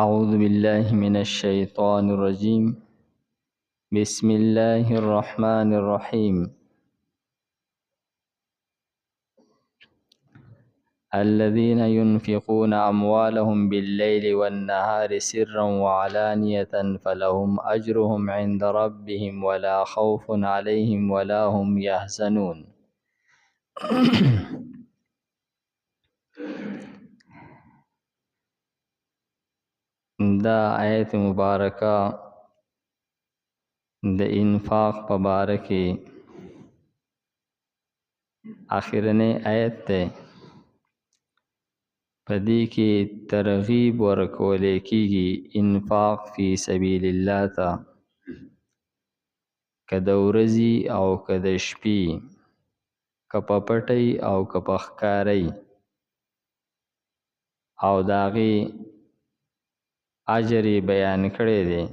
أعوذ بالله من الشيطان الرجيم. بسم الله الرحمن الرحيم. الذين ينفقون أموالهم بالليل والنهار سرا وعلانية فلهم أجرهم عند ربهم ولا خوف عليهم ولا هم يحزنون. دا آیت مبارکه د انفاق په باره کې آخرنی آیت ده. په دې کې ترغیب ورکولې کېږي انفاق فی سبیل الله ته، که د ورځې او که د شپې، که په پټۍ او که په ښکارۍ، او د هغې اجر یې بیان کړی دی.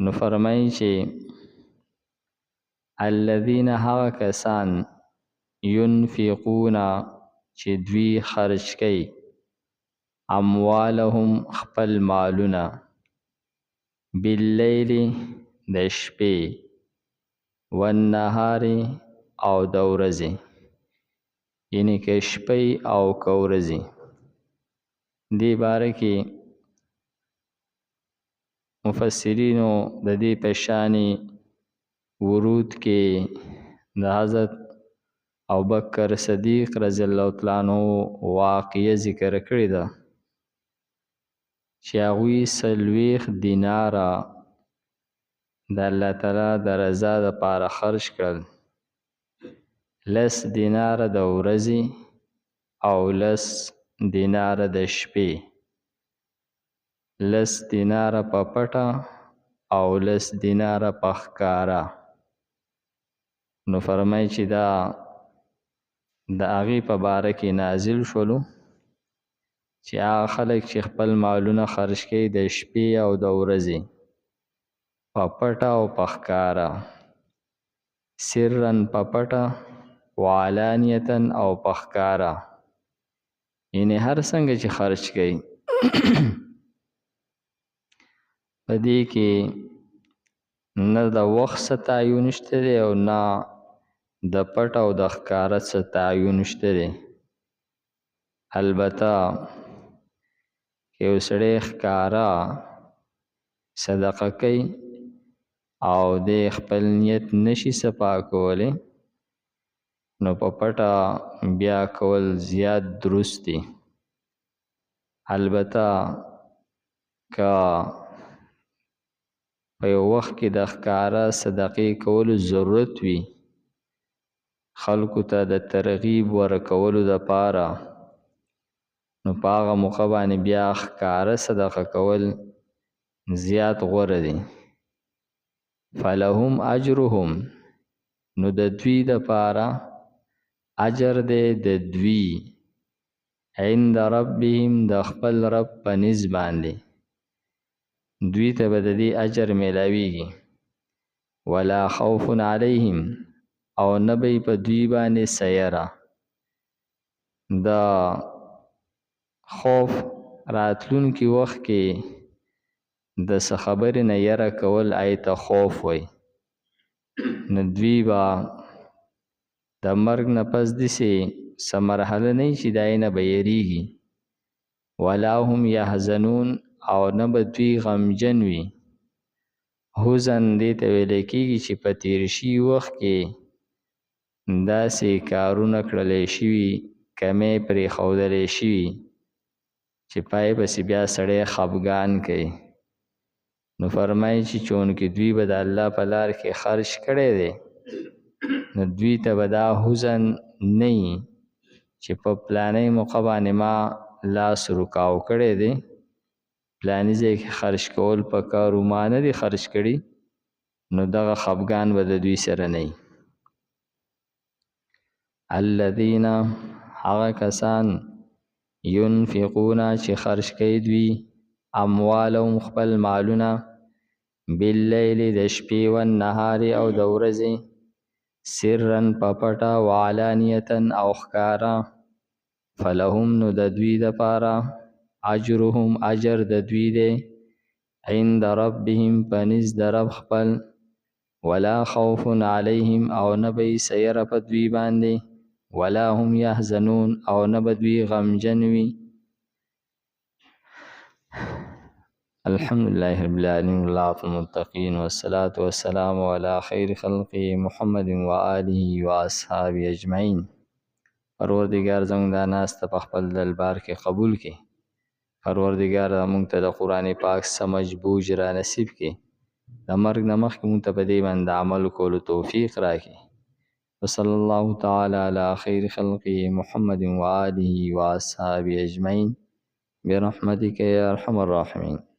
نو فرمایي چې الذین هغه کسان ينفقون چې دوی خرج کوي اموالهم خپل مالونه باللیل د شپې والنهار او د ورځې، یعنی که شپې او که ورځې. دې باره کې مفسرینو د دې په شان ورود کې د حضرت ابوبکر صدیق رضی الله تعالی عنہ واقعه ذکر کړې ده چې هغوی 40 دیناره د الله تعالی د رضا دپاره خرج کړل، 10 دیناره د ورځې او 10 دیناره د شپې، 10 دیناره په پټه او 10 دیناره په ښکاره. نو فرمایي چې دا د هغې په باره کې نازل شولو چې هغه خلک چې خپل مالونه خرج کوي د شپې او د ورځې په پټه او په ښکاره، سرا په پټه وعلانیتا او په ښکاره، یعنی هر څنګه چې خرج کوي. په دې کې نه د وخت څه تعین شته دی او نه د پټ او د ښکاره څه تعین شته دی. البته که یو سړی ښکاره صدقه کوي او د خپل نیت نشي صفا کولی، نو په پټه بیا کول زیات درست دی. البته که په یو وخت کې د ښکاره صدقې کولو ضرورت وي، خلکو ته د ترغیب ورکولو دپاره، نو په هغه موقع باندې بیا ښکاره صدقه کول زیات غوره دی. فلهم اجرهم، نو د دوی دپاره اجر دی د دوی، عند ربهم د خپل رب په نزد باندې، دوی ته به د دې اجر میلاویږي. ولا خوف علیهم، او نه به په دوی باندې سیره. د خوف راتلونکي وخت کې د څه خبرې نه یره کول ته خوف وی. نو دوی به د مرګ نه پس داسې څه مرحله نه چې د هغې نه به یریږي. ولا هم یحزنون، او نه به دوی غمجن وي. حزن دې ته ویلی کېږي چې په تیر شوي وخت کې داسې کارونه کړلی شوي، کمې پرېښودلی شوي چې پای پسې بیا سړی خفګان کوي. نو فرمایي چې چونکې دوی به د الله په لار کې خرج کړی دی، نو دوی ته به دا حزن نه وي چې په پلانۍ موقع باندې ما لاس رکاو کړی دی، پلاني ځای کې خرج کول پکار و ما نه دي خرج کړي، نو دغه خفګان به د دوی سره نه وي. الذین، هغه کسان ينفقون چې خرج کوي دوی اموالهم خپل مالونه باللیل د شپې والنهار او د ورځې، سرا په پټه وعلانیتا او ښکاره، فلهم، نو د دوی دپاره اجرهم اجر د دوی دی عند ربهم پنځ د رب خپل ولا خوف علیهم او نه به سیر په دوی باندې ولا هم يحزنون او نه به دوی غمجن وي. الحمد لله رب العالمين والعاقبة للمتقين والصلاة والسلام على خير خلقه محمد وآله وأصحابه أجمعين. پروردگار زموږ دا ناسته په خپل دربار کې قبول کړي. پروردگار موږ ته د قرآن پاک سمجھ بوج را نصیب کړي. د مرګ نه مخکې موږ ته په دې باندې عمل کولو توفیق راکړي. وصلى الله تعالى على خير خلقه محمد وآله وأصحابه أجمعين برحمتك يا أرحم الراحمين.